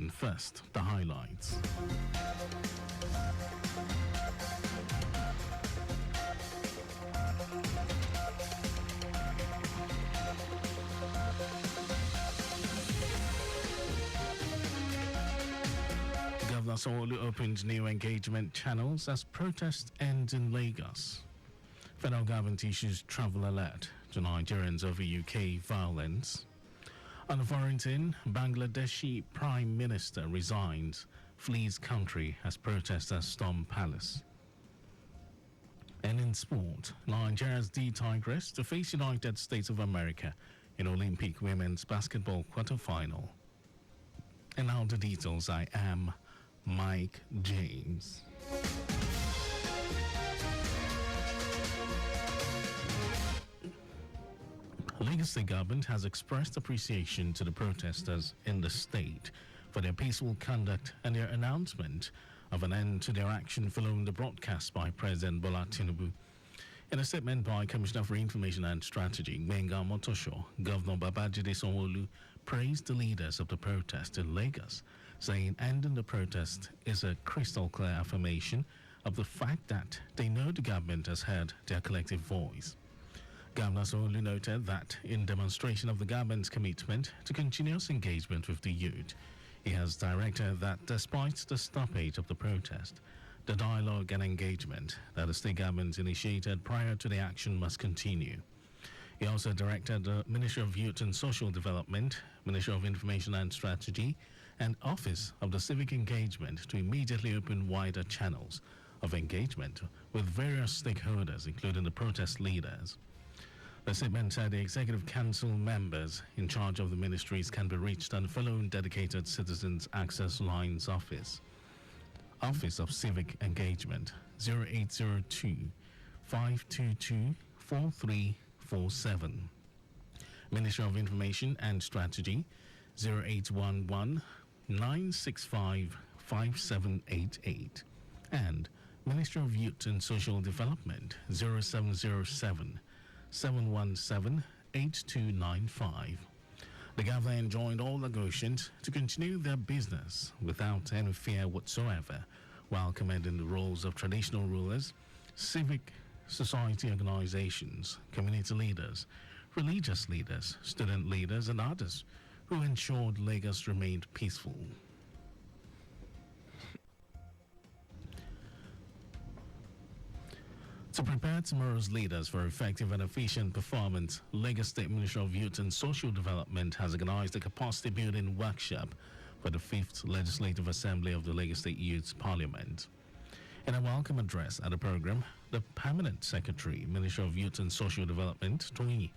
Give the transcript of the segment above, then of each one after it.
edition. First, the highlights. Governor Sanwo-Olu opens new engagement channels as protest ends in Lagos. Federal government issues travel alert to Nigerians over UK violence. On the foreign scene, Bangladeshi Prime Minister resigns, flees country as protesters storm palace. And in sport, Nigeria's D Tigress to face United States of America in Olympic women's basketball quarterfinal. And now the details. I am Mike James. Lagos State government has expressed appreciation to the protesters in the state for their peaceful conduct and their announcement of an end to their action following the broadcast by President Bola Tinubu. In a statement by Commissioner for Information and Strategy, Gbenga Motosho, Governor Babajide Sanwo-Olu praised the leaders of the protest in Lagos, saying ending the protest is a crystal clear affirmation of the fact that they know the government has heard their collective voice. Governor Sanwo-Olu noted that in demonstration of the government's commitment to continuous engagement with the youth, he has directed that despite the stoppage of the protest, the dialogue and engagement that the state government initiated prior to the action must continue. He also directed the Ministry of Youth and Social Development, Ministry of Information and Strategy, and Office of the Civic Engagement to immediately open wider channels of engagement with various stakeholders, including the protest leaders. The statement said the Executive Council members in charge of the ministries can be reached on the following dedicated Citizens Access Lines Office of Civic Engagement 0802 522 4347, Ministry of Information and Strategy 0811 965 5788, and Ministry of Youth and Social Development 0707 717 8295. The governor enjoined all negotiants to continue their business without any fear whatsoever, while commending the roles of traditional rulers, civic society organizations, community leaders, religious leaders, student leaders, and others who ensured Lagos remained peaceful. To prepare tomorrow's leaders for effective and efficient performance, Lagos State Ministry of Youth and Social Development has organized a capacity building workshop for the 5th Legislative Assembly of the Lagos State Youth Parliament. In a welcome address at the program, the Permanent Secretary, Ministry of Youth and Social Development, Toyin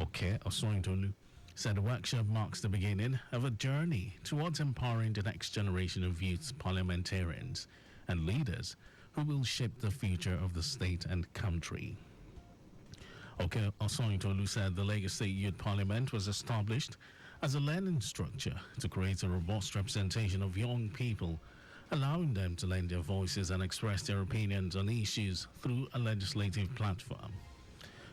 Oke Osoyintolu, said the workshop marks the beginning of a journey towards empowering the next generation of youth parliamentarians and leaders who will shape the future of the state and country. Oke Osoyintolu said the Lagos State Youth Parliament was established as a learning structure to create a robust representation of young people, allowing them to lend their voices and express their opinions on issues through a legislative platform.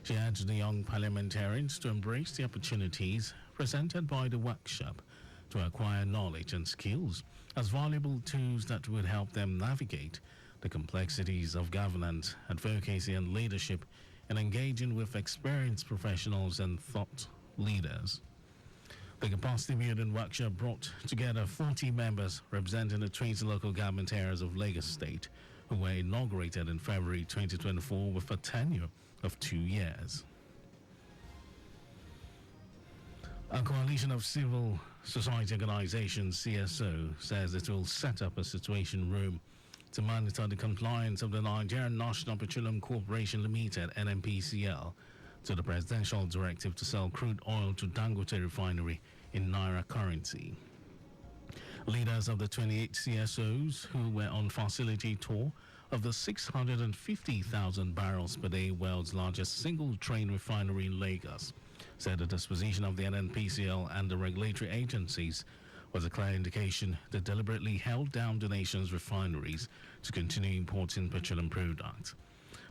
She urged the young parliamentarians to embrace the opportunities presented by the workshop to acquire knowledge and skills as valuable tools that would help them navigate the complexities of governance, advocacy, and leadership, and engaging with experienced professionals and thought leaders. The capacity building workshop brought together 40 members representing the 20 local government areas of Lagos State, who were inaugurated in February 2024 with a tenure of 2 years. A coalition of civil society organizations, CSO, says it will set up a situation room to monitor the compliance of the Nigerian National Petroleum Corporation Limited, NNPCL, to the presidential directive to sell crude oil to Dangote Refinery in Naira currency. Leaders of the 28 CSOs who were on facility tour of the 650,000 barrels per day world's largest single train refinery in Lagos said the disposition of the NNPCL and the regulatory agencies was a clear indication that deliberately held down the nation's refineries to continue importing petroleum products.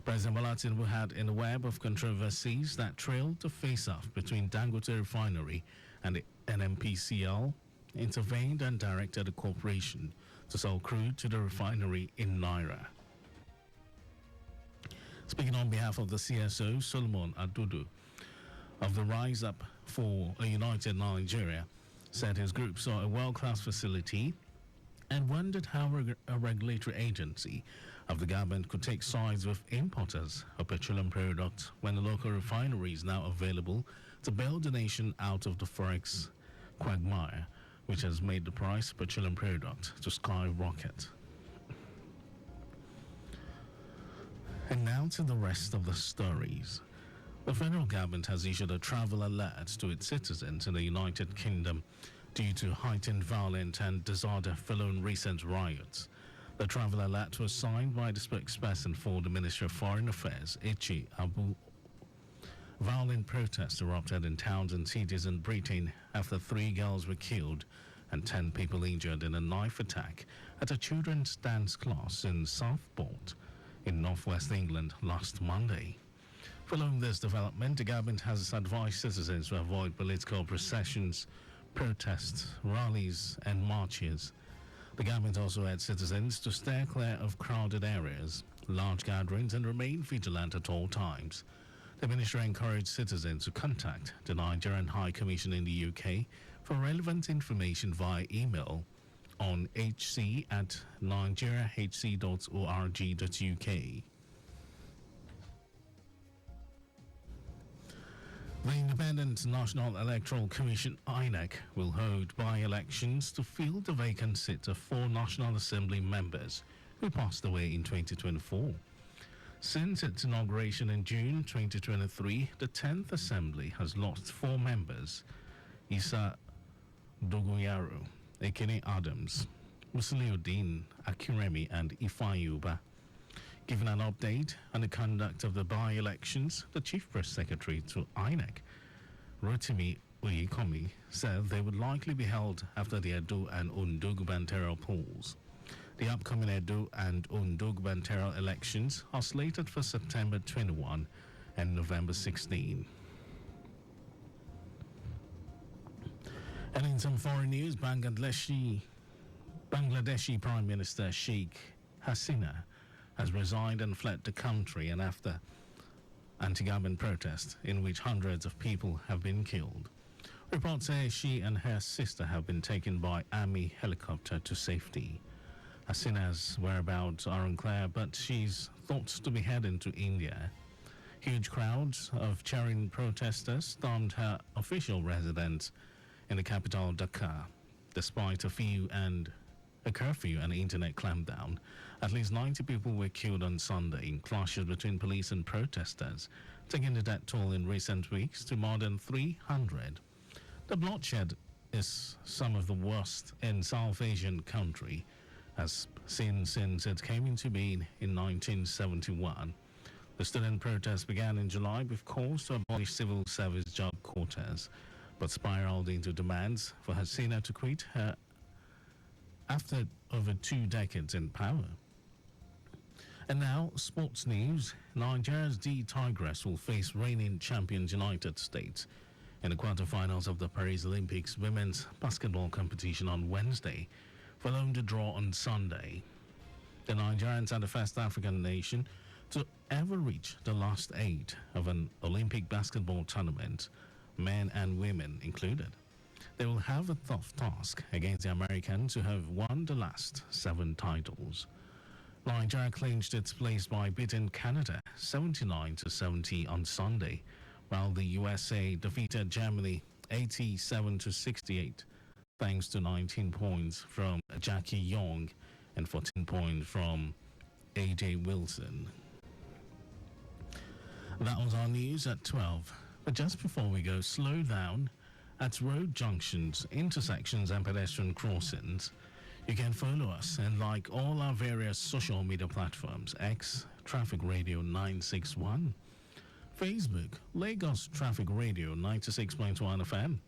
President Bola Tinubu had in a web of controversies that trailed the face-off between Dangote Refinery and the NNPCL intervened and directed the corporation to sell crude to the refinery in Naira. Speaking on behalf of the CSO, Solomon Adudu, of the Rise Up for a United Nigeria, said his group saw a world-class facility and wondered how a regulatory agency of the government could take sides with importers of petroleum products when the local refinery is now available to bail the nation out of the forex quagmire, which has made the price of petroleum product to skyrocket. And now to the rest of the stories. The federal government has issued a travel alert to its citizens in the United Kingdom due to heightened violence and disorder following recent riots. The travel alert was signed by the spokesperson for the Ministry of Foreign Affairs, Ichi Abu. Violent protests erupted in towns and cities in Britain after 3 girls were killed and 10 people injured in a knife attack at a children's dance class in Southport in northwest England last Monday. Following this development, the government has advised citizens to avoid political processions, protests, rallies, and marches. The government also urged citizens to steer clear of crowded areas, large gatherings, and remain vigilant at all times. The ministry encouraged citizens to contact the Nigerian High Commission in the UK for relevant information via email on hc@nigeriahc.org.uk. The Independent National Electoral Commission, INEC, will hold by-elections to fill the vacant seat of 4 National Assembly members who passed away in 2024. Since its inauguration in June 2023, the 10th Assembly has lost 4 members: Isa Dogoyaro, Ekene Adams, Musliuddin Akinremi, and Ifeanyi Uba. Given an update on the conduct of the by-elections, the Chief Press Secretary to INEC, Rotimi Oyikomi, said they would likely be held after the Edo and Ondo gubernatorial polls. The upcoming Edo and Ondo gubernatorial elections are slated for September 21 and November 16. And in some foreign news, Bangladeshi Prime Minister Sheikh Hasina has resigned and fled the country, and after anti-government protests in which hundreds of people have been killed. Reports say she and her sister have been taken by army helicopter to safety. Hasina's whereabouts are unclear, but she's thought to be heading to India. Huge crowds of cheering protesters stormed her official residence in the capital, Dhaka, despite a curfew and internet clampdown. At least 90 people were killed on Sunday in clashes between police and protesters, taking the death toll in recent weeks to more than 300. The bloodshed is some of the worst in South Asian country has seen since it came into being in 1971. The student protest began in July with calls to abolish civil service job quotas, but spiraled into demands for Hasina to quit her after over 2 decades in power. And now, sports news. Nigeria's D Tigress will face reigning champions United States in the quarterfinals of the Paris Olympics women's basketball competition on Wednesday, following the draw on Sunday. The Nigerians are the first African nation to ever reach the last 8 of an Olympic basketball tournament, men and women included. They will have a tough task against the Americans who have won the last 7 titles. Nigeria clinched its place by beating Canada 79-70 on Sunday, while the USA defeated Germany 87-68, thanks to 19 points from Jackie Young and 14 points from A.J. Wilson. That was our news at 12. But just before we go, slow down at road junctions, intersections, and pedestrian crossings. You can follow us and like all our various social media platforms: X, Traffic Radio 961, Facebook, Lagos Traffic Radio 96.1 FM,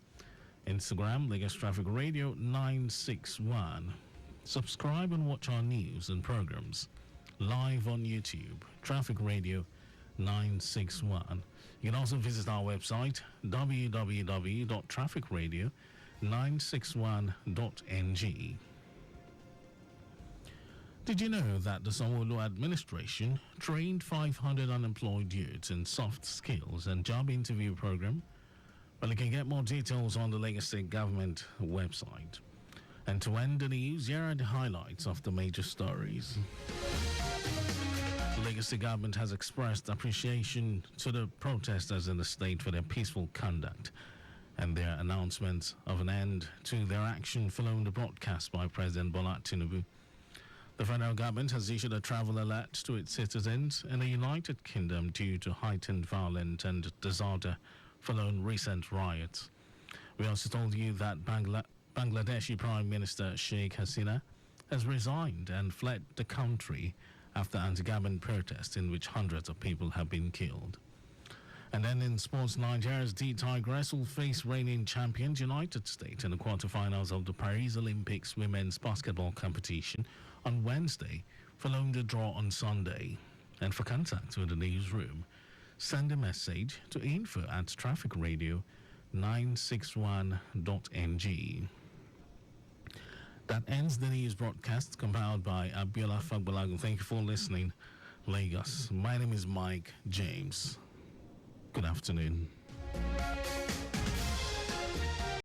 Instagram, Lagos Traffic Radio 961. Subscribe and watch our news and programs live on YouTube, Traffic Radio 961. You can also visit our website, www.trafficradio 961.ng. Did you know that the Sanwo-Olu administration trained 500 unemployed youths in soft skills and job interview program? Well, you can get more details on the Lagos State Government website. And to end the news, here are the highlights of the major stories. The Lagos State Government has expressed appreciation to the protesters in the state for their peaceful conduct and their announcement of an end to their action following the broadcast by President Bola Tinubu. The federal government has issued a travel alert to its citizens in the United Kingdom due to heightened violence and disorder following recent riots. We also told you that Bangladeshi Prime Minister Sheikh Hasina has resigned and fled the country after anti-government protests in which hundreds of people have been killed. And then in sports, Nigeria's D-Tigress will face reigning champions United States in the quarterfinals of the Paris Olympics women's basketball competition on Wednesday, following the draw on Sunday. And for contact with the newsroom, send a message to info@trafficradio961.ng. That ends the news broadcast compiled by Abiola Fagbalago. Thank you for listening, Lagos. My name is Mike James. Good afternoon.